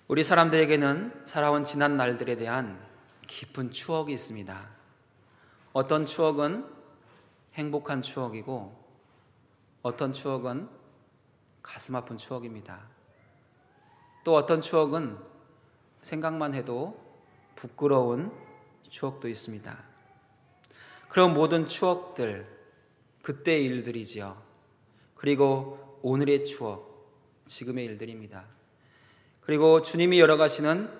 우리 사람들에게는 살아온 지난 날들에 대한 깊은 추억이 있습니다. 어떤 추억은 행복한 추억이고 어떤 추억은 가슴 아픈 추억입니다. 또 어떤 추억은 생각만 해도 부끄러운 추억도 있습니다. 그런 모든 추억들, 그때의 일들이지요. 그리고 오늘의 추억, 지금의 일들입니다. 그리고 주님이 열어가시는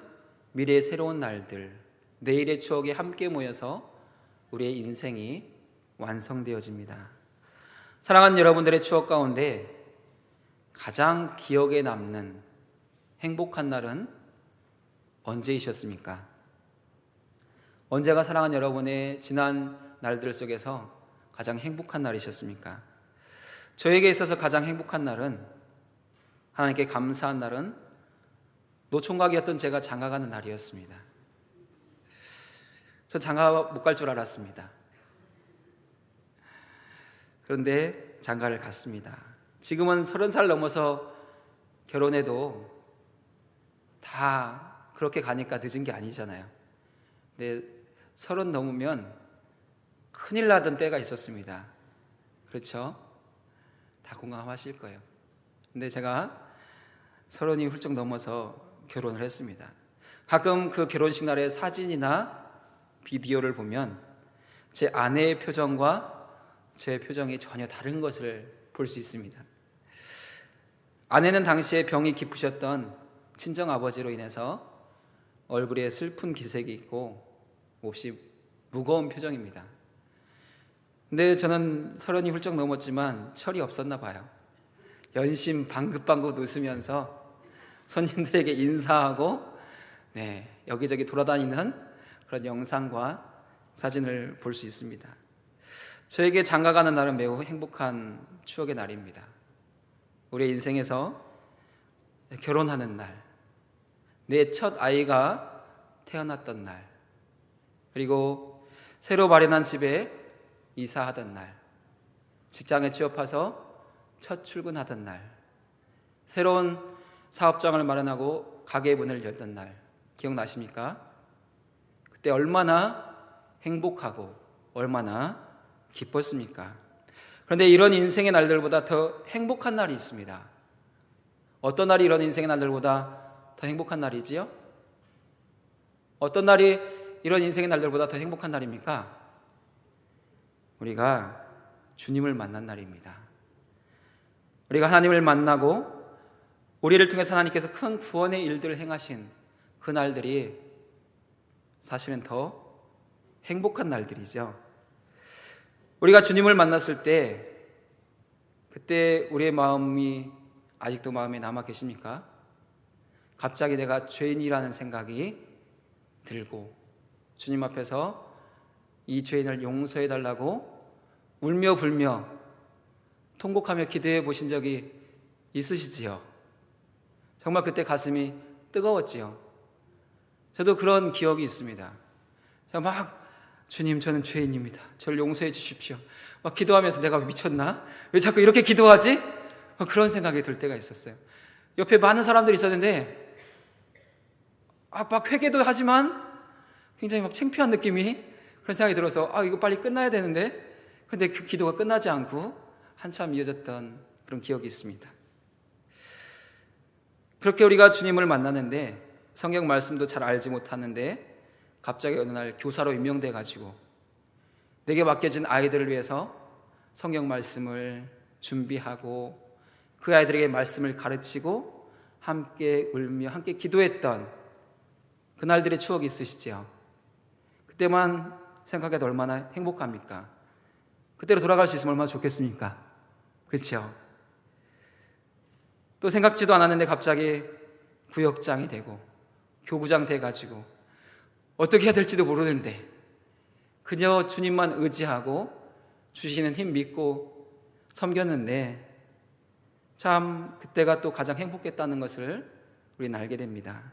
미래의 새로운 날들, 내일의 추억이 함께 모여서 우리의 인생이 완성되어집니다. 사랑하는 여러분들의 추억 가운데 가장 기억에 남는 행복한 날은 언제이셨습니까? 언제가 사랑하는 여러분의 지난 날들 속에서 가장 행복한 날이셨습니까? 저에게 있어서 가장 행복한 날은, 하나님께 감사한 날은 노총각이었던 제가 장가가는 날이었습니다. 저 장가 못 갈 줄 알았습니다. 그런데 장가를 갔습니다. 지금은 30살 넘어서 결혼해도 다 그렇게 가니까 늦은 게 아니잖아요. 근데 30 넘으면 큰일 나던 때가 있었습니다. 그렇죠? 다 공감하실 거예요. 근데 제가 30이 훌쩍 넘어서 결혼을 했습니다. 가끔 그 결혼식 날의 사진이나 비디오를 보면 제 아내의 표정과 제 표정이 전혀 다른 것을 볼 수 있습니다. 아내는 당시에 병이 깊으셨던 친정아버지로 인해서 얼굴에 슬픈 기색이 있고 몹시 무거운 표정입니다. 근데 저는 30이 훌쩍 넘었지만 철이 없었나 봐요. 연심 방긋방긋 웃으면서 손님들에게 인사하고 여기저기 돌아다니는 그런 영상과 사진을 볼 수 있습니다. 저에게 장가가는 날은 매우 행복한 추억의 날입니다. 우리의 인생에서 결혼하는 날, 내 첫 아이가 태어났던 날, 그리고 새로 마련한 집에 이사하던 날, 직장에 취업해서 첫 출근하던 날, 새로운 사업장을 마련하고 가게 문을 열던 날, 기억나십니까? 그때 얼마나 행복하고 얼마나 기뻤습니까? 그런데 이런 인생의 날들보다 더 행복한 날이 있습니다. 어떤 날이 이런 인생의 날들보다 더 행복한 날이지요? 어떤 날이 이런 인생의 날들보다 더 행복한 날입니까? 우리가 주님을 만난 날입니다. 우리가 하나님을 만나고 우리를 통해서 하나님께서 큰 구원의 일들을 행하신 그 날들이 사실은 더 행복한 날들이죠. 우리가 주님을 만났을 때 그때 우리의 마음이 아직도 마음에 남아 계십니까? 갑자기 내가 죄인이라는 생각이 들고 주님 앞에서 이 죄인을 용서해 달라고 울며 불며 통곡하며 기도해 보신 적이 있으시지요? 정말 그때 가슴이 뜨거웠지요. 저도 그런 기억이 있습니다. 제가 막 주님, 저는 죄인입니다. 저를 용서해 주십시오. 막 기도하면서 내가 미쳤나? 왜 자꾸 이렇게 기도하지? 그런 생각이 들 때가 있었어요. 옆에 많은 사람들이 있었는데 막 회개도 하지만 굉장히 막 창피한 느낌이, 그런 생각이 들어서 이거 빨리 끝나야 되는데, 근데 그 기도가 끝나지 않고 한참 이어졌던 그런 기억이 있습니다. 그렇게 우리가 주님을 만나는데 성경 말씀도 잘 알지 못하는데 갑자기 어느 날 교사로 임명돼 가지고 내게 맡겨진 아이들을 위해서 성경 말씀을 준비하고 그 아이들에게 말씀을 가르치고 함께 울며 함께 기도했던 그날들의 추억이 있으시죠? 그때만 생각해도 얼마나 행복합니까? 그때로 돌아갈 수 있으면 얼마나 좋겠습니까? 그렇죠? 또 생각지도 않았는데 갑자기 구역장이 되고 교구장 돼가지고 어떻게 해야 될지도 모르는데 그저 주님만 의지하고 주시는 힘 믿고 섬겼는데 참 그때가 또 가장 행복했다는 것을 우리는 알게 됩니다.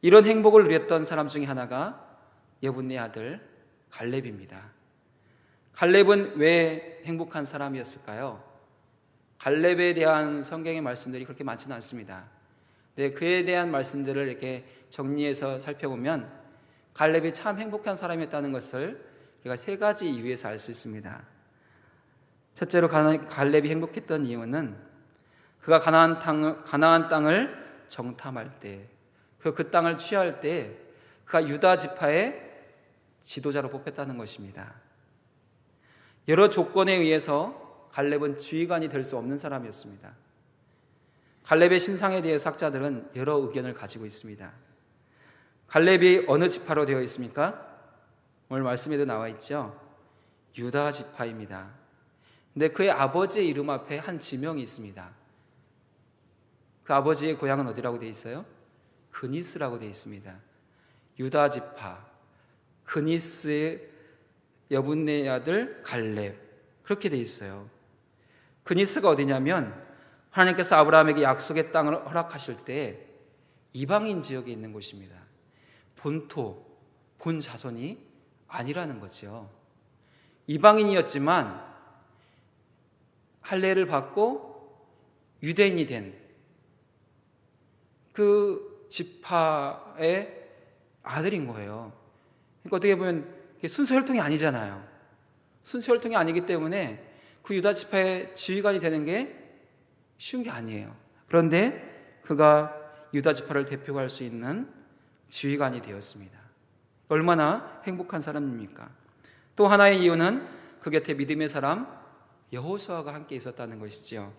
이런 행복을 누렸던 사람 중에 하나가 여분네 아들 갈렙입니다. 갈렙은 왜 행복한 사람이었을까요? 갈렙에 대한 성경의 말씀들이 그렇게 많지는 않습니다. 네, 그에 대한 말씀들을 이렇게 정리해서 살펴보면 갈렙이 참 행복한 사람이었다는 것을 우리가 세 가지 이유에서 알 수 있습니다. 첫째로 갈렙이 행복했던 이유는 그가 가나안 땅을 정탐할 때, 그 땅을 취할 때 그가 유다 지파의 지도자로 뽑혔다는 것입니다. 여러 조건에 의해서 갈렙은 지휘관이 될 수 없는 사람이었습니다. 갈렙의 신상에 대해 학자들은 여러 의견을 가지고 있습니다. 갈렙이 어느 지파로 되어 있습니까? 오늘 말씀에도 나와 있죠. 유다 지파입니다. 근데 그의 아버지의 이름 앞에 한 지명이 있습니다. 그 아버지의 고향은 어디라고 되어 있어요? 그니스라고 되어 있습니다. 유다 지파, 그니스의 여분네 아들 갈렙, 그렇게 되어 있어요. 그니스가 어디냐면 하나님께서 아브라함에게 약속의 땅을 허락하실 때 이방인 지역에 있는 곳입니다. 본토, 본 자손이 아니라는 거죠. 이방인이었지만 할례를 받고 유대인이 된 그 지파의 아들인 거예요. 그러니까 어떻게 보면 순서 혈통이 아니잖아요. 순서 혈통이 아니기 때문에 그 유다 지파의 지휘관이 되는 게 쉬운 게 아니에요. 그런데 그가 유다 지파를 대표할 수 있는 지휘관이 되었습니다. 얼마나 행복한 사람입니까? 또 하나의 이유는 그 곁에 믿음의 사람 여호수아가 함께 있었다는 것이지요.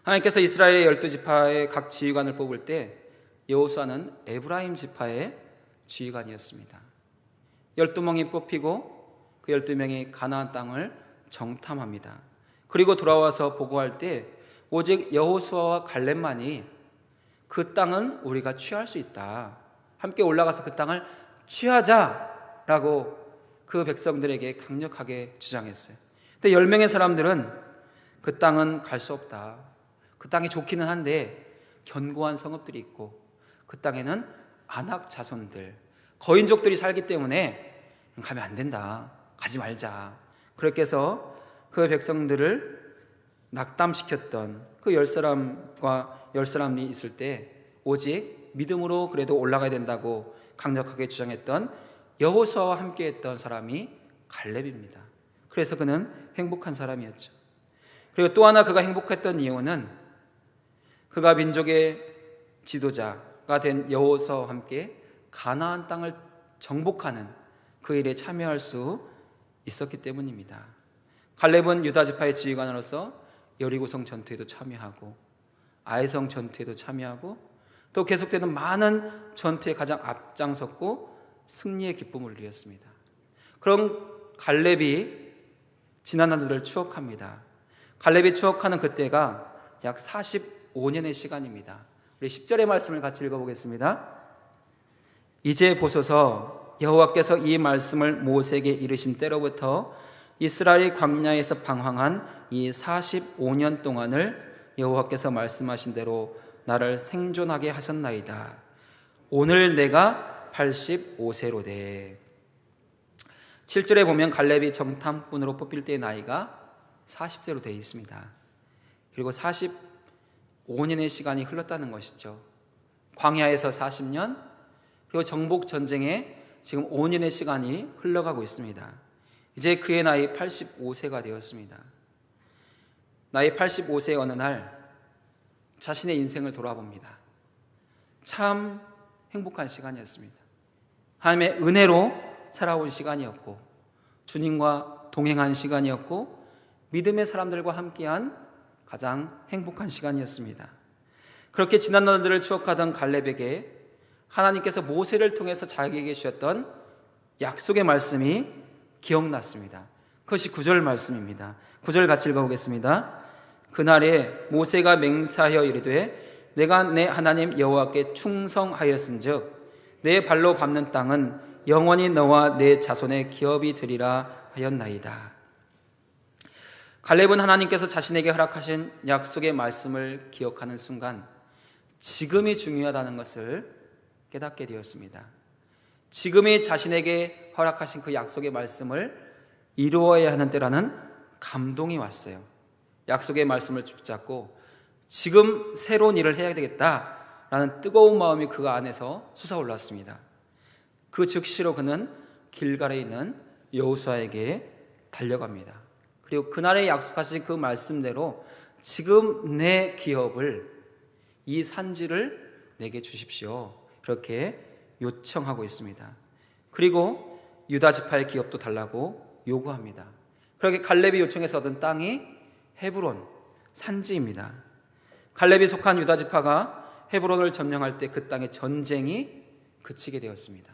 하나님께서 이스라엘 12지파의 각 지휘관을 뽑을 때 여호수아는 에브라임 지파의 지휘관이었습니다. 12명이 뽑히고 그 12명이 가나안 땅을 정탐합니다. 그리고 돌아와서 보고할 때 오직 여호수아와 갈렙만이 그 땅은 우리가 취할 수 있다, 함께 올라가서 그 땅을 취하자라고 그 백성들에게 강력하게 주장했어요. 근데 10명의 사람들은 그 땅은 갈 수 없다, 그 땅이 좋기는 한데 견고한 성읍들이 있고 그 땅에는 아낙 자손들, 거인족들이 살기 때문에 가면 안 된다, 가지 말자. 그렇게 해서 그 백성들을 낙담시켰던 그 10사람이 있을 때 오직 믿음으로 그래도 올라가야 된다고 강력하게 주장했던 여호수아와 함께 했던 사람이 갈렙입니다. 그래서 그는 행복한 사람이었죠. 그리고 또 하나 그가 행복했던 이유는 그가 민족의 지도자가 된 여호수아와 함께 가나안 땅을 정복하는 그 일에 참여할 수 있었기 때문입니다. 갈렙은 유다 지파의 지휘관으로서 여리고성 전투에도 참여하고 아이성 전투에도 참여하고 또 계속되는 많은 전투에 가장 앞장섰고 승리의 기쁨을 누렸습니다. 그럼 갈렙이 지난 날들을 추억합니다. 갈렙이 추억하는 그때가 약 45년의 시간입니다. 우리 10절의 말씀을 같이 읽어보겠습니다. 이제 보소서, 여호와께서 이 말씀을 모세에게 이르신 때로부터 이스라엘이 광야에서 방황한 이 45년 동안을 여호와께서 말씀하신 대로 나를 생존하게 하셨나이다. 오늘 내가 85세로되. 7절에 보면 갈렙이 정탐꾼으로 뽑힐 때의 나이가 40세로 되어 있습니다. 그리고 45년의 시간이 흘렀다는 것이죠. 광야에서 40년, 그리고 정복 전쟁에 지금 5년의 시간이 흘러가고 있습니다. 이제 그의 나이 85세가 되었습니다. 나이 85세의 어느 날 자신의 인생을 돌아봅니다. 참 행복한 시간이었습니다. 하나님의 은혜로 살아온 시간이었고 주님과 동행한 시간이었고 믿음의 사람들과 함께한 가장 행복한 시간이었습니다. 그렇게 지난 날들을 추억하던 갈렙에게 하나님께서 모세를 통해서 자기에게 주셨던 약속의 말씀이 기억났습니다. 그것이 9절 말씀입니다. 9절 같이 읽어보겠습니다. 그날에 모세가 맹세하여 이르되 내가 내 하나님 여호와께 충성하였은즉 내 발로 밟는 땅은 영원히 너와 내 자손의 기업이 되리라 하였나이다. 갈렙은 하나님께서 자신에게 허락하신 약속의 말씀을 기억하는 순간 지금이 중요하다는 것을 깨닫게 되었습니다. 지금이 자신에게 허락하신 그 약속의 말씀을 이루어야 하는 때라는 감동이 왔어요. 약속의 말씀을 붙잡고 지금 새로운 일을 해야 되겠다라는 뜨거운 마음이 그 안에서 솟아올랐습니다. 그 즉시로 그는 길갈에 있는 여호수아에게 달려갑니다. 그리고 그날에 약속하신 그 말씀대로 지금 내 기업을, 이 산지를 내게 주십시오, 그렇게 요청하고 있습니다. 그리고 유다 지파의 기업도 달라고 요구합니다. 그렇게 갈렙이 요청해서 얻은 땅이 헤브론 산지입니다. 갈렙이 속한 유다 지파가 헤브론을 점령할 때 그 땅의 전쟁이 그치게 되었습니다.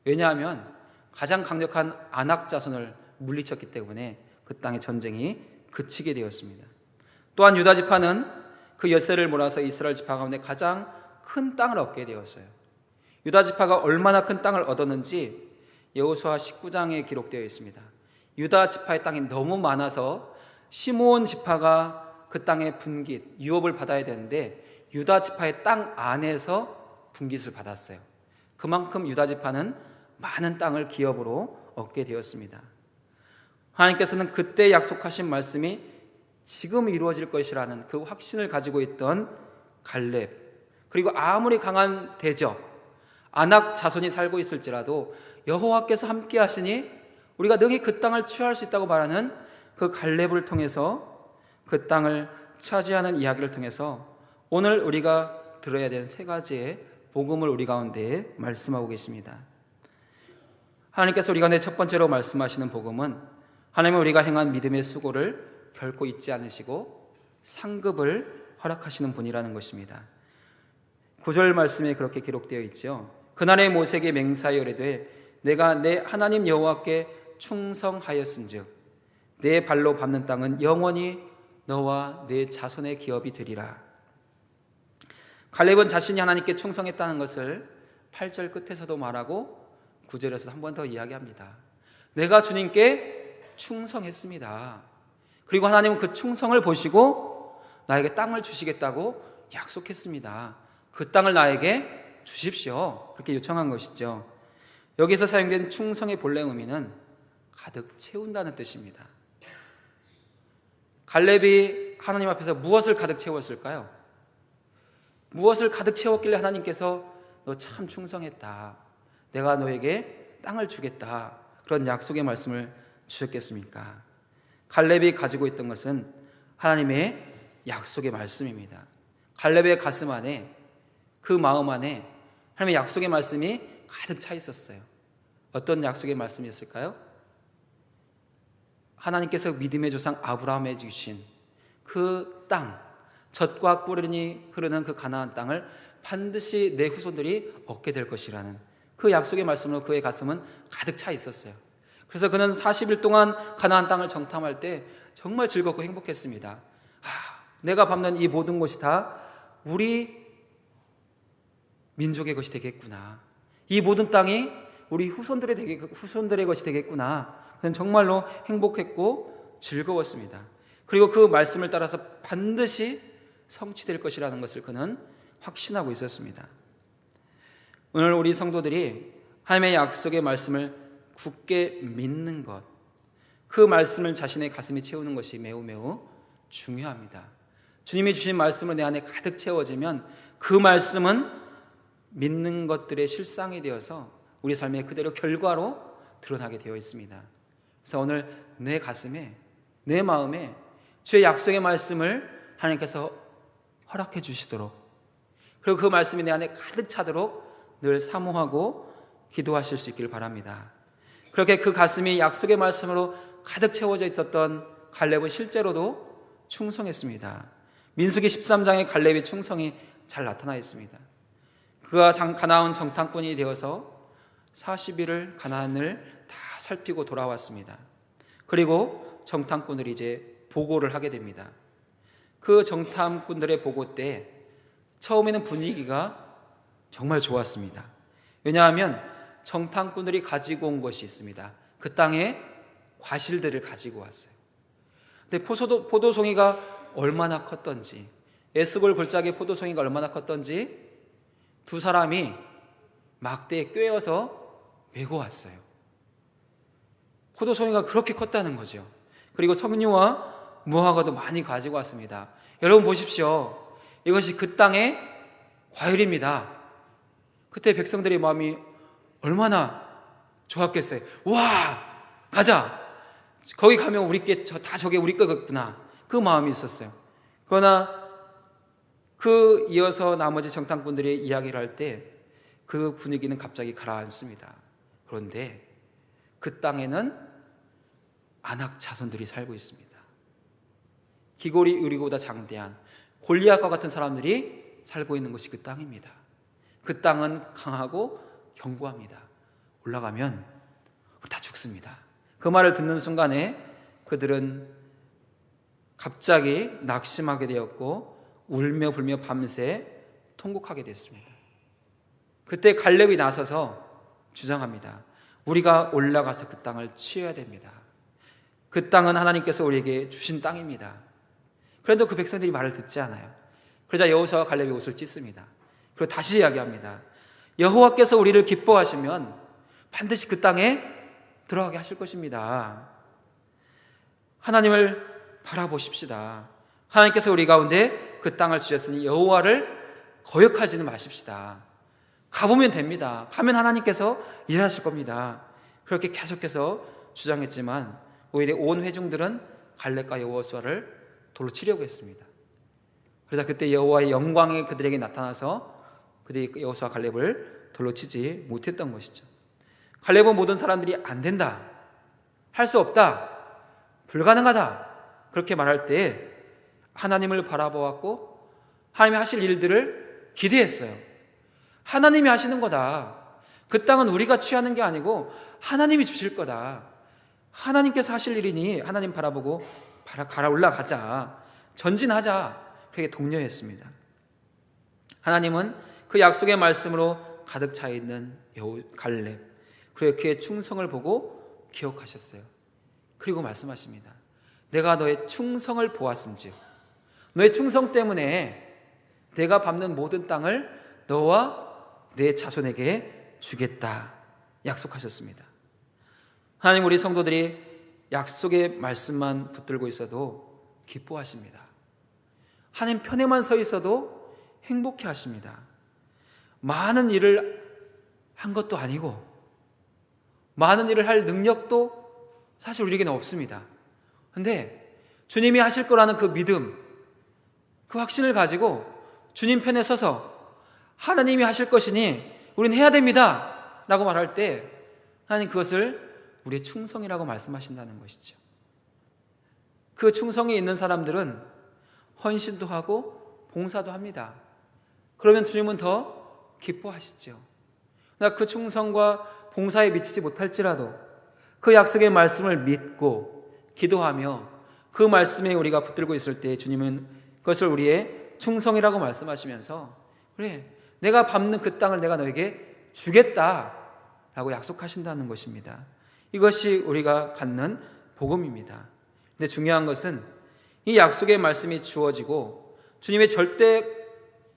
왜냐하면 가장 강력한 아낙 자손을 물리쳤기 때문에 그 땅의 전쟁이 그치게 되었습니다. 또한 유다 지파는 그 엿새를 몰아서 이스라엘 지파 가운데 가장 큰 땅을 얻게 되었어요. 유다 지파가 얼마나 큰 땅을 얻었는지 여호수아 19장에 기록되어 있습니다. 유다 지파의 땅이 너무 많아서 시므온 지파가 그 땅의 분깃, 유업을 받아야 되는데 유다 지파의 땅 안에서 분깃을 받았어요. 그만큼 유다 지파는 많은 땅을 기업으로 얻게 되었습니다. 하나님께서는 그때 약속하신 말씀이 지금 이루어질 것이라는 그 확신을 가지고 있던 갈렙, 그리고 아무리 강한 대적, 아낙 자손이 살고 있을지라도 여호와께서 함께 하시니 우리가 능히 그 땅을 취할 수 있다고 말하는 그 갈렙을 통해서, 그 땅을 차지하는 이야기를 통해서 오늘 우리가 들어야 되는 세 가지의 복음을 우리 가운데 말씀하고 계십니다. 하나님께서 우리 가운데 첫 번째로 말씀하시는 복음은 하나님은 우리가 행한 믿음의 수고를 결코 잊지 않으시고 상급을 허락하시는 분이라는 것입니다. 9절 말씀에 그렇게 기록되어 있죠. 그날의 모세에게 맹세하여 이르되 내가 내 하나님 여호와께 충성하였은즉 내 발로 밟는 땅은 영원히 너와 내 자손의 기업이 되리라. 갈렙은 자신이 하나님께 충성했다는 것을 8절 끝에서도 말하고 9절에서도 한 번 더 이야기합니다. 내가 주님께 충성했습니다. 그리고 하나님은 그 충성을 보시고 나에게 땅을 주시겠다고 약속했습니다. 그 땅을 나에게 주십시오, 그렇게 요청한 것이죠. 여기서 사용된 충성의 본래 의미는 가득 채운다는 뜻입니다. 갈렙이 하나님 앞에서 무엇을 가득 채웠을까요? 무엇을 가득 채웠길래 하나님께서 너 참 충성했다, 내가 너에게 땅을 주겠다, 그런 약속의 말씀을 주셨겠습니까? 갈렙이 가지고 있던 것은 하나님의 약속의 말씀입니다. 갈렙의 가슴 안에, 그 마음 안에 하나님의 약속의 말씀이 가득 차 있었어요. 어떤 약속의 말씀이었을까요? 하나님께서 믿음의 조상 아브라함에 주신 그 땅, 젖과 꿀이 흐르는 그 가나안 땅을 반드시 내 후손들이 얻게 될 것이라는 그 약속의 말씀으로 그의 가슴은 가득 차 있었어요. 그래서 그는 40일 동안 가나안 땅을 정탐할 때 정말 즐겁고 행복했습니다. 내가 밟는 이 모든 곳이 다 우리 민족의 것이 되겠구나, 이 모든 땅이 우리 후손들의 것이 되겠구나. 그는 정말로 행복했고 즐거웠습니다. 그리고 그 말씀을 따라서 반드시 성취될 것이라는 것을 그는 확신하고 있었습니다. 오늘 우리 성도들이 하나님의 약속의 말씀을 굳게 믿는 것, 그 말씀을 자신의 가슴에 채우는 것이 매우 매우 중요합니다. 주님이 주신 말씀으로 내 안에 가득 채워지면 그 말씀은 믿는 것들의 실상이 되어서 우리 삶의 그대로 결과로 드러나게 되어 있습니다. 그래서 오늘 내 가슴에, 내 마음에 주의 약속의 말씀을 하나님께서 허락해 주시도록, 그리고 그 말씀이 내 안에 가득 차도록 늘 사모하고 기도하실 수 있기를 바랍니다. 그렇게 그 가슴이 약속의 말씀으로 가득 채워져 있었던 갈렙은 실제로도 충성했습니다. 민수기 13장에 갈렙의 충성이 잘 나타나 있습니다. 그가 가나안 정탐꾼이 되어서 40일을 가나안을 다 살피고 돌아왔습니다. 그리고 정탐꾼들이 이제 보고를 하게 됩니다. 그 정탐꾼들의 보고 때 처음에는 분위기가 정말 좋았습니다. 왜냐하면 정탐꾼들이 가지고 온 것이 있습니다. 그 땅에 과실들을 가지고 왔어요. 근데 포도송이가 얼마나 컸던지, 에스골 골짜기 포도송이가 얼마나 컸던지 두 사람이 막대에 꿰어서 메고 왔어요. 포도송이가 그렇게 컸다는 거죠. 그리고 석류와 무화과도 많이 가지고 왔습니다. 여러분 보십시오. 이것이 그 땅의 과일입니다. 그때 백성들의 마음이 얼마나 좋았겠어요. 와, 가자. 거기 가면 우리께 다 저게 우리 거겠구나. 그 마음이 있었어요. 그러나 그 이어서 나머지 정탐꾼들이 이야기를 할 때 그 분위기는 갑자기 가라앉습니다. 그런데 그 땅에는 아낙 자손들이 살고 있습니다. 기골이 우리보다 장대한 골리앗과 같은 사람들이 살고 있는 것이 그 땅입니다. 그 땅은 강하고 견고합니다. 올라가면 다 죽습니다. 그 말을 듣는 순간에 그들은 갑자기 낙심하게 되었고 울며 불며 밤새 통곡하게 됐습니다. 그때 갈렙이 나서서 주장합니다. 우리가 올라가서 그 땅을 취해야 됩니다. 그 땅은 하나님께서 우리에게 주신 땅입니다. 그런데 그 백성들이 말을 듣지 않아요. 그러자 여호수아와 갈렙이 옷을 찢습니다. 그리고 다시 이야기합니다. 여호와께서 우리를 기뻐하시면 반드시 그 땅에 들어가게 하실 것입니다. 하나님을 바라보십시다. 하나님께서 우리 가운데 그 땅을 주셨으니 여호와를 거역하지는 마십시다. 가보면 됩니다. 가면 하나님께서 일하실 겁니다. 그렇게 계속해서 주장했지만 오히려 온 회중들은 갈렙과 여호수아를 돌로 치려고 했습니다. 그러자 그때 여호와의 영광이 그들에게 나타나서 그들이 여호수아 갈렙을 돌로 치지 못했던 것이죠. 갈렙은 모든 사람들이 안 된다, 할 수 없다, 불가능하다 그렇게 말할 때 하나님을 바라보았고 하나님이 하실 일들을 기대했어요. 하나님이 하시는 거다. 그 땅은 우리가 취하는 게 아니고 하나님이 주실 거다. 하나님께서 하실 일이니 하나님 바라보고 가라 올라가자, 전진하자 그렇게 독려했습니다. 하나님은 그 약속의 말씀으로 가득 차 있는 갈렙, 그리고 그의 충성을 보고 기억하셨어요. 그리고 말씀하십니다. 내가 너의 충성을 보았은즉 너의 충성 때문에 내가 밟는 모든 땅을 너와 내 자손에게 주겠다 약속하셨습니다. 하나님, 우리 성도들이 약속의 말씀만 붙들고 있어도 기뻐하십니다. 하나님 편에만 서 있어도 행복해 하십니다. 많은 일을 한 것도 아니고 많은 일을 할 능력도 사실 우리에게는 없습니다. 그런데 주님이 하실 거라는 그 믿음, 그 확신을 가지고 주님 편에 서서 하나님이 하실 것이니 우리는 해야 됩니다 라고 말할 때 하나님 그것을 우리의 충성이라고 말씀하신다는 것이죠. 그 충성이 있는 사람들은 헌신도 하고 봉사도 합니다. 그러면 주님은 더 기뻐하시죠. 그 충성과 봉사에 미치지 못할지라도 그 약속의 말씀을 믿고 기도하며 그 말씀에 우리가 붙들고 있을 때 주님은 그것을 우리의 충성이라고 말씀하시면서 그래, 내가 밟는 그 땅을 내가 너에게 주겠다라고 약속하신다는 것입니다. 이것이 우리가 갖는 복음입니다. 근데 중요한 것은 이 약속의 말씀이 주어지고 주님의 절대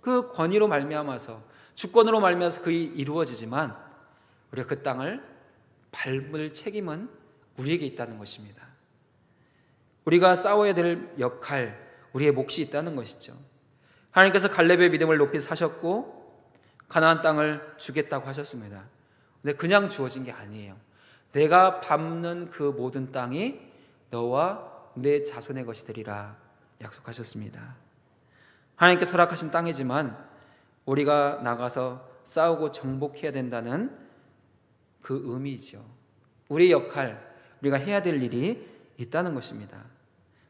그 권위로 말미암아서 주권으로 말미암아서 그게 이루어지지만 우리가 그 땅을 밟을 책임은 우리에게 있다는 것입니다. 우리가 싸워야 될 역할, 우리의 몫이 있다는 것이죠. 하나님께서 갈렙의 믿음을 높이 사셨고 가나안 땅을 주겠다고 하셨습니다. 근데 그냥 주어진 게 아니에요. 내가 밟는 그 모든 땅이 너와 내 자손의 것이 되리라 약속하셨습니다. 하나님께서 허락하신 땅이지만 우리가 나가서 싸우고 정복해야 된다는 그 의미죠. 우리의 역할, 우리가 해야 될 일이 있다는 것입니다.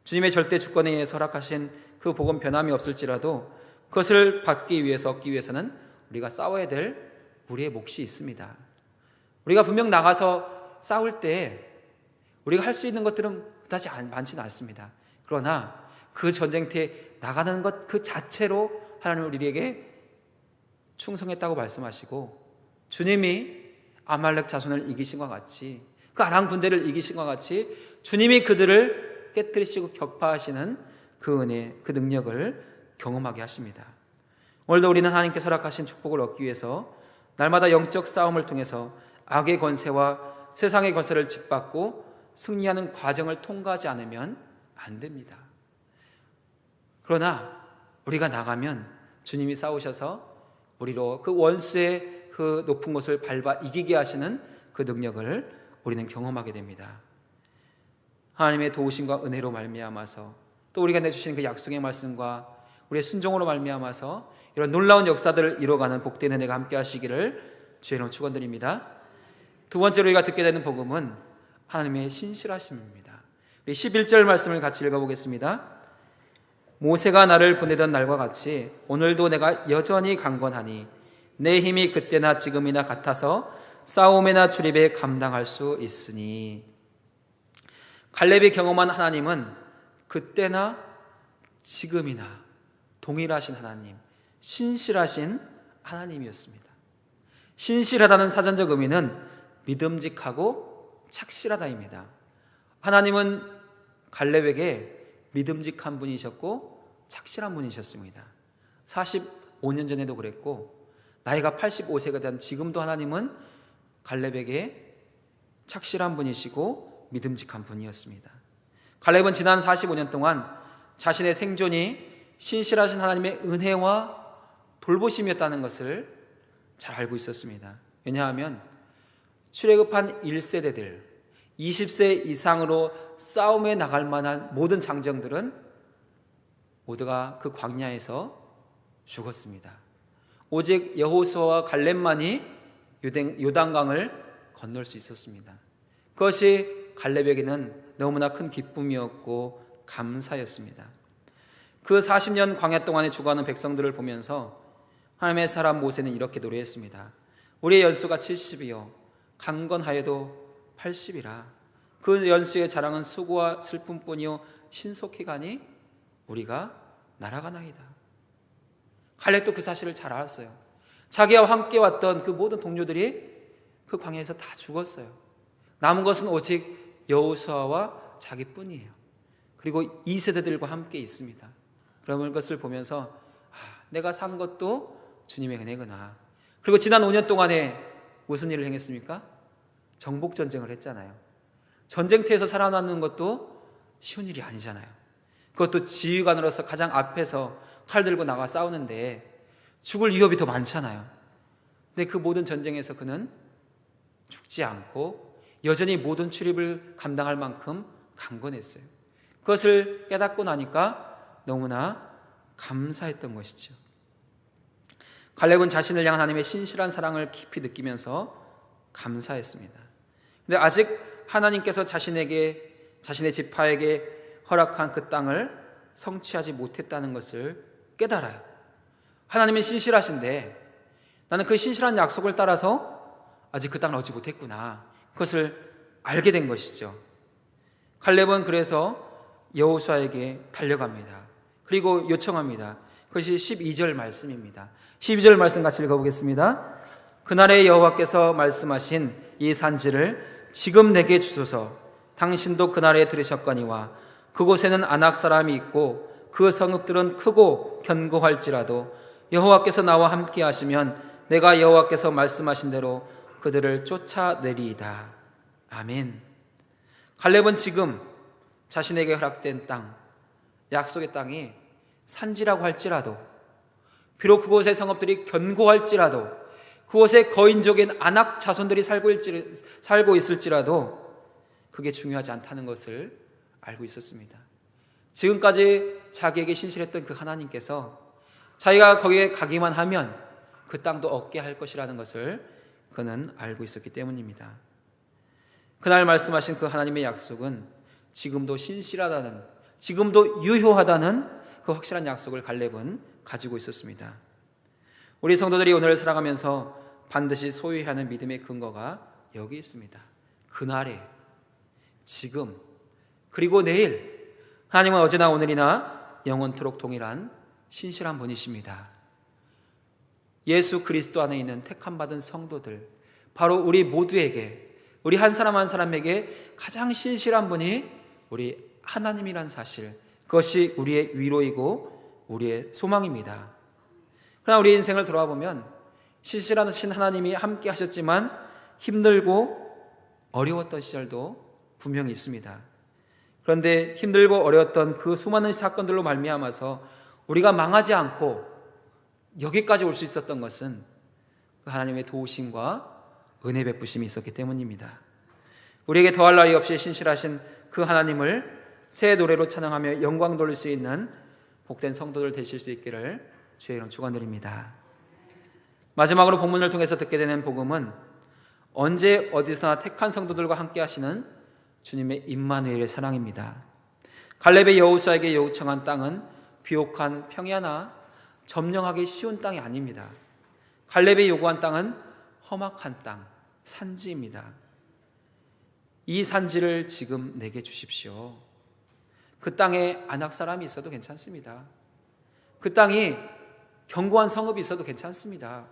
주님의 절대 주권에 의해 허락하신 그 복음 변함이 없을지라도 그것을 받기 위해서, 얻기 위해서는 우리가 싸워야 될 우리의 몫이 있습니다. 우리가 분명 나가서 싸울 때 우리가 할 수 있는 것들은 그다지 많지는 않습니다. 그러나 그 전쟁터에 나가는 것 그 자체로 하나님은 우리에게 충성했다고 말씀하시고 주님이 아말렉 자손을 이기신 것 같이 그 아람 군대를 이기신 것 같이 주님이 그들을 깨뜨리시고 격파하시는 그 은혜, 그 능력을 경험하게 하십니다. 오늘도 우리는 하나님께서 허락하신 축복을 얻기 위해서 날마다 영적 싸움을 통해서 악의 권세와 세상의 권세를 짓밟고 승리하는 과정을 통과하지 않으면 안 됩니다. 그러나 우리가 나가면 주님이 싸우셔서 우리로 그 원수의 그 높은 곳을 밟아 이기게 하시는 그 능력을 우리는 경험하게 됩니다. 하나님의 도우심과 은혜로 말미암아서 또 우리가 내주신 그 약속의 말씀과 우리의 순종으로 말미암아서 이런 놀라운 역사들을 이뤄가는 복된 은혜가 함께 하시기를 주의 이름으로 축원드립니다. 두 번째로 우리가 듣게 되는 복음은 하나님의 신실하심입니다. 우리 11절 말씀을 같이 읽어보겠습니다. 모세가 나를 보내던 날과 같이 오늘도 내가 여전히 강건하니 내 힘이 그때나 지금이나 같아서 싸움이나 출입에 감당할 수 있으니. 갈렙이 경험한 하나님은 그때나 지금이나 동일하신 하나님, 신실하신 하나님이었습니다. 신실하다는 사전적 의미는 믿음직하고 착실하다입니다. 하나님은 갈렙에게 믿음직한 분이셨고 착실한 분이셨습니다. 45년 전에도 그랬고 나이가 85세가 된 지금도 하나님은 갈렙에게 착실한 분이시고 믿음직한 분이었습니다. 갈렙은 지난 45년 동안 자신의 생존이 신실하신 하나님의 은혜와 돌보심이었다는 것을 잘 알고 있었습니다. 왜냐하면 출애굽한 1세대들 20세 이상으로 싸움에 나갈 만한 모든 장정들은 모두가 그 광야에서 죽었습니다. 오직 여호수아와 갈렙만이 요단강을 건널 수 있었습니다. 그것이 갈렙에게는 너무나 큰 기쁨이었고 감사였습니다. 그 40년 광야 동안에 죽어가는 백성들을 보면서 하나님의 사람 모세는 이렇게 노래했습니다. 우리의 연수가 70이요 강건하여도 80이라. 그 연수의 자랑은 수고와 슬픔뿐이요 신속히 가니 우리가 날아가나이다. 갈렙도 그 사실을 잘 알았어요. 자기와 함께 왔던 그 모든 동료들이 그 광야에서 다 죽었어요. 남은 것은 오직 여호수아와 자기뿐이에요. 그리고 2세대들과 함께 있습니다. 그런 것을 보면서 내가 산 것도 주님의 은혜구나. 그리고 지난 5년 동안에 무슨 일을 행했습니까? 정복전쟁을 했잖아요. 전쟁터에서 살아남는 것도 쉬운 일이 아니잖아요. 그것도 지휘관으로서 가장 앞에서 칼 들고 나가 싸우는데 죽을 위협이 더 많잖아요. 근데 그 모든 전쟁에서 그는 죽지 않고 여전히 모든 출입을 감당할 만큼 강건했어요. 그것을 깨닫고 나니까 너무나 감사했던 것이죠. 갈렙은 자신을 향한 하나님의 신실한 사랑을 깊이 느끼면서 감사했습니다. 근데 아직 하나님께서 자신의 지파에게 허락한 그 땅을 성취하지 못했다는 것을 깨달아요. 하나님은 신실하신데 나는 그 신실한 약속을 따라서 아직 그 땅을 얻지 못했구나. 그것을 알게 된 것이죠. 갈렙은 그래서 여호수아에게 달려갑니다. 그리고 요청합니다. 그것이 12절 말씀입니다. 12절 말씀 같이 읽어보겠습니다. 그날에 여호와께서 말씀하신 이 산지를 지금 내게 주소서. 당신도 그날에 들으셨거니와 그곳에는 아낙 사람이 있고 그 성읍들은 크고 견고할지라도 여호와께서 나와 함께 하시면 내가 여호와께서 말씀하신 대로 그들을 쫓아내리이다. 아멘. 갈렙은 지금 자신에게 허락된 땅, 약속의 땅이 산지라고 할지라도, 비록 그곳의 성읍들이 견고할지라도, 그곳에 거인족인 아낙 자손들이 살고 있을지라도 그게 중요하지 않다는 것을 알고 있었습니다. 지금까지 자기에게 신실했던 그 하나님께서 자기가 거기에 가기만 하면 그 땅도 얻게 할 것이라는 것을 그는 알고 있었기 때문입니다. 그날 말씀하신 그 하나님의 약속은 지금도 신실하다는, 지금도 유효하다는 그 확실한 약속을 갈렙은 가지고 있었습니다. 우리 성도들이 오늘 살아가면서 반드시 소유해야 하는 믿음의 근거가 여기 있습니다. 그날에, 지금, 그리고 내일 하나님은 어제나 오늘이나 영원토록 동일한 신실한 분이십니다. 예수 그리스도 안에 있는 택함받은 성도들, 바로 우리 모두에게, 우리 한 사람 한 사람에게 가장 신실한 분이 우리 하나님이란 사실, 그것이 우리의 위로이고 우리의 소망입니다. 그러나 우리 인생을 돌아보면 신실하신 하나님이 함께 하셨지만 힘들고 어려웠던 시절도 분명히 있습니다. 그런데 힘들고 어려웠던 그 수많은 사건들로 말미암아서 우리가 망하지 않고 여기까지 올 수 있었던 것은 그 하나님의 도우심과 은혜 베푸심이 있었기 때문입니다. 우리에게 더할 나위 없이 신실하신 그 하나님을 새 노래로 찬양하며 영광 돌릴 수 있는 복된 성도들 되실 수 있기를 주의 이름 축원드립니다. 마지막으로 본문을 통해서 듣게 되는 복음은 언제 어디서나 택한 성도들과 함께 하시는 주님의 임마누엘의 사랑입니다. 갈렙의 여호수아에게 요청한 땅은 비옥한 평야나 점령하기 쉬운 땅이 아닙니다. 갈렙이 요구한 땅은 험악한 땅, 산지입니다. 이 산지를 지금 내게 주십시오. 그 땅에 안악 사람이 있어도 괜찮습니다. 그 땅이 견고한 성읍이 있어도 괜찮습니다.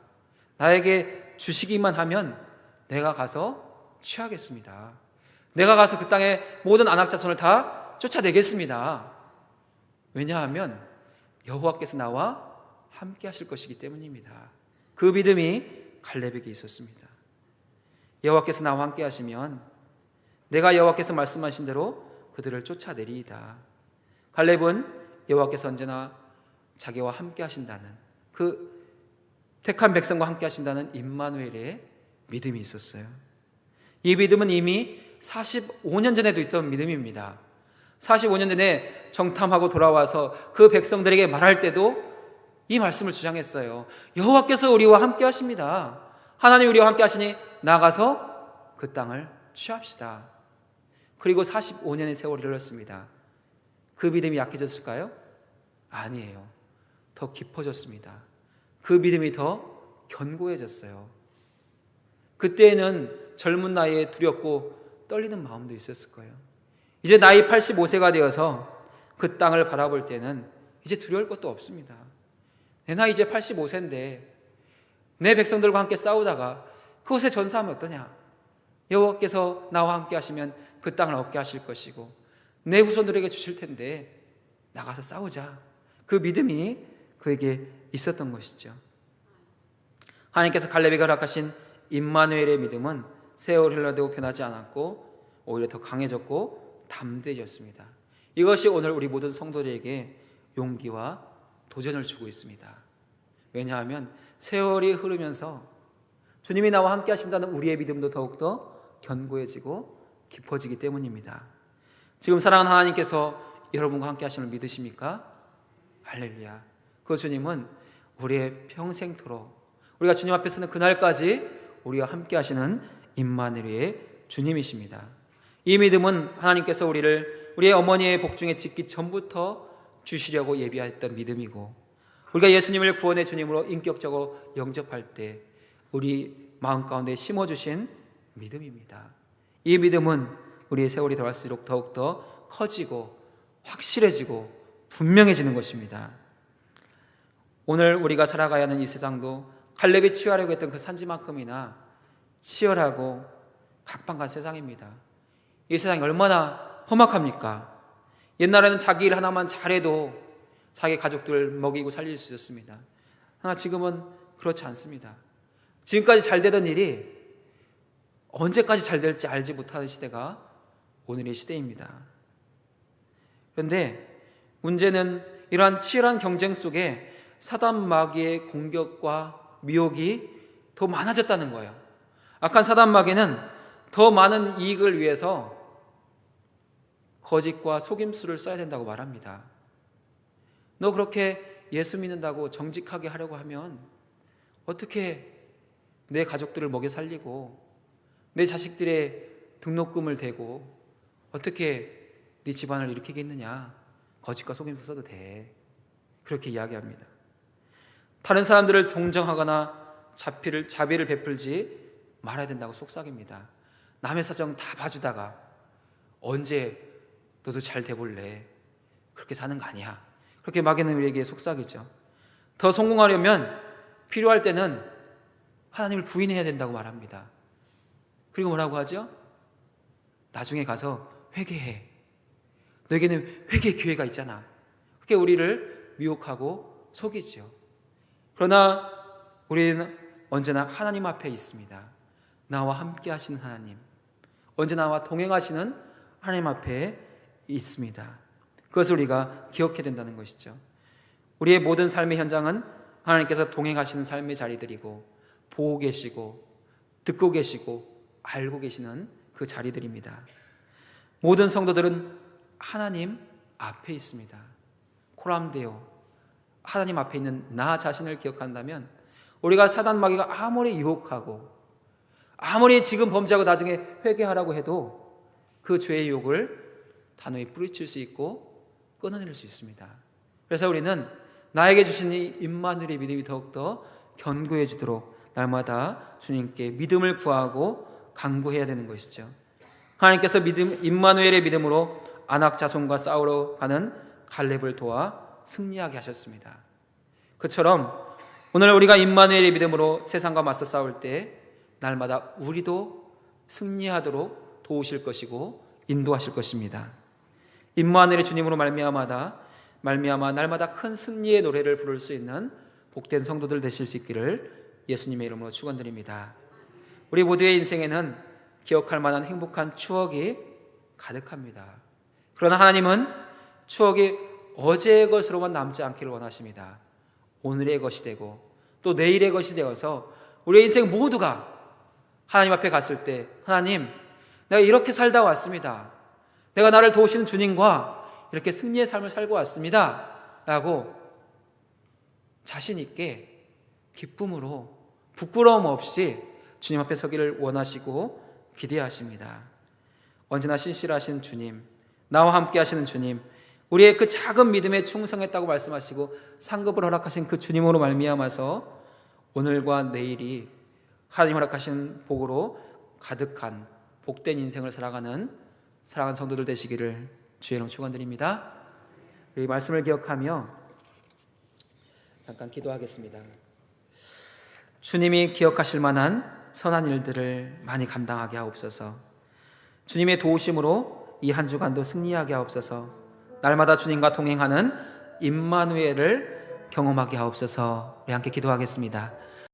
나에게 주시기만 하면 내가 가서 취하겠습니다. 내가 가서 그 땅의 모든 안악 자손을 다 쫓아내겠습니다. 왜냐하면 여호와께서 나와 함께 하실 것이기 때문입니다. 그 믿음이 갈렙에게 있었습니다. 여호와께서 나와 함께 하시면 내가 여호와께서 말씀하신 대로 그들을 쫓아내리이다. 갈렙은 여호와께서 언제나 자기와 함께 하신다는, 그 택한 백성과 함께 하신다는 임마누엘의 믿음이 있었어요. 이 믿음은 이미 45년 전에도 있던 믿음입니다. 45년 전에 정탐하고 돌아와서 그 백성들에게 말할 때도 이 말씀을 주장했어요. 여호와께서 우리와 함께 하십니다. 하나님 우리와 함께 하시니 나가서 그 땅을 취합시다. 그리고 45년의 세월이 흘렀습니다. 그 믿음이 약해졌을까요? 아니에요. 더 깊어졌습니다. 그 믿음이 더 견고해졌어요. 그때에는 젊은 나이에 두렵고 떨리는 마음도 있었을 거예요. 이제 나이 85세가 되어서 그 땅을 바라볼 때는 이제 두려울 것도 없습니다. 내 나이 이제 85세인데 내 백성들과 함께 싸우다가 그곳에 전사하면 어떠냐? 여호와께서 나와 함께 하시면 그 땅을 얻게 하실 것이고 내 후손들에게 주실 텐데 나가서 싸우자. 그 믿음이 그에게 있었던 것이죠. 하나님께서 갈렙에게 허락하신 임마누엘의 믿음은 세월이 흘러도 변하지 않았고 오히려 더 강해졌고 담대해졌습니다. 이것이 오늘 우리 모든 성도들에게 용기와 도전을 주고 있습니다. 왜냐하면 세월이 흐르면서 주님이 나와 함께 하신다는 우리의 믿음도 더욱더 견고해지고 깊어지기 때문입니다. 지금 사랑하는 하나님께서 여러분과 함께 하심을 믿으십니까? 할렐루야. 그 주님은 우리의 평생토록 우리가 주님 앞에 서는 그날까지 우리와 함께 하시는 임마누엘의 주님이십니다. 이 믿음은 하나님께서 우리의 어머니의 복중에 짓기 전부터 주시려고 예비했던 믿음이고 우리가 예수님을 구원의 주님으로 인격적으로 영접할 때 우리 마음 가운데 심어주신 믿음입니다. 이 믿음은 우리의 세월이 더할수록 더욱더 커지고 확실해지고 분명해지는 것입니다. 오늘 우리가 살아가야 하는 이 세상도 갈렙이 취하려고 했던 그 산지만큼이나 치열하고 각박한 세상입니다. 이 세상이 얼마나 험악합니까? 옛날에는 자기 일 하나만 잘해도 자기 가족들 먹이고 살릴 수 있었습니다. 그러나 지금은 그렇지 않습니다. 지금까지 잘 되던 일이 언제까지 잘 될지 알지 못하는 시대가 오늘의 시대입니다. 그런데 문제는 이러한 치열한 경쟁 속에 사단 마귀의 공격과 미혹이 더 많아졌다는 거예요. 악한 사단 마귀는 더 많은 이익을 위해서 거짓과 속임수를 써야 된다고 말합니다. 너 그렇게 예수 믿는다고 정직하게 하려고 하면 어떻게 내 가족들을 먹여 살리고 내 자식들의 등록금을 대고 어떻게 네 집안을 일으키겠느냐? 거짓과 속임수 써도 돼. 그렇게 이야기합니다. 다른 사람들을 동정하거나 자비를 베풀지 말아야 된다고 속삭입니다. 남의 사정 다 봐주다가 언제 너도 잘 돼볼래? 그렇게 사는 거 아니야. 그렇게 마귀는 우리에게 속삭이죠. 더 성공하려면 필요할 때는 하나님을 부인해야 된다고 말합니다. 그리고 뭐라고 하죠? 나중에 가서 회개해. 너에게는 회개 기회가 있잖아. 그렇게 우리를 미혹하고 속이죠. 그러나 우리는 언제나 하나님 앞에 있습니다. 나와 함께 하시는 하나님, 언제나 나와 동행하시는 하나님 앞에 있습니다. 그것을 우리가 기억해야 된다는 것이죠. 우리의 모든 삶의 현장은 하나님께서 동행하시는 삶의 자리들이고 보고 계시고 듣고 계시고 알고 계시는 그 자리들입니다. 모든 성도들은 하나님 앞에 있습니다. 코람데오, 하나님 앞에 있는 나 자신을 기억한다면 우리가 사단 마귀가 아무리 유혹하고 아무리 지금 범죄하고 나중에 회개하라고 해도 그 죄의 유혹을 단호히 뿌리칠 수 있고 끊어낼 수 있습니다. 그래서 우리는 나에게 주신 이 임마누엘의 믿음이 더욱더 견고해지도록 날마다 주님께 믿음을 구하고 간구해야 되는 것이죠. 하나님께서 임마누엘의 믿음으로 아낙 자손과 싸우러 가는 갈렙을 도와 승리하게 하셨습니다. 그처럼 오늘 우리가 임마누엘의 믿음으로 세상과 맞서 싸울 때 날마다 우리도 승리하도록 도우실 것이고 인도하실 것입니다. 임마누엘의 주님으로 말미암아 날마다 큰 승리의 노래를 부를 수 있는 복된 성도들 되실 수 있기를 예수님의 이름으로 축원드립니다. 우리 모두의 인생에는 기억할 만한 행복한 추억이 가득합니다. 그러나 하나님은 추억이 어제의 것으로만 남지 않기를 원하십니다. 오늘의 것이 되고 또 내일의 것이 되어서 우리의 인생 모두가 하나님 앞에 갔을 때 하나님, 내가 이렇게 살다 왔습니다. 내가 나를 도우시는 주님과 이렇게 승리의 삶을 살고 왔습니다 라고 자신 있게 기쁨으로 부끄러움 없이 주님 앞에 서기를 원하시고 기대하십니다. 언제나 신실하신 주님, 나와 함께 하시는 주님, 우리의 그 작은 믿음에 충성했다고 말씀하시고 상급을 허락하신 그 주님으로 말미암아서 오늘과 내일이 하나님 허락하신 복으로 가득한 복된 인생을 살아가는 사랑하는 성도들 되시기를 주의 이름으로 축원드립니다. 이 말씀을 기억하며 잠깐 기도하겠습니다. 주님이 기억하실 만한 선한 일들을 많이 감당하게 하옵소서. 주님의 도우심으로 이 한 주간도 승리하게 하옵소서. 날마다 주님과 동행하는 임마누엘을 경험하게 하옵소서. 우리 함께 기도하겠습니다.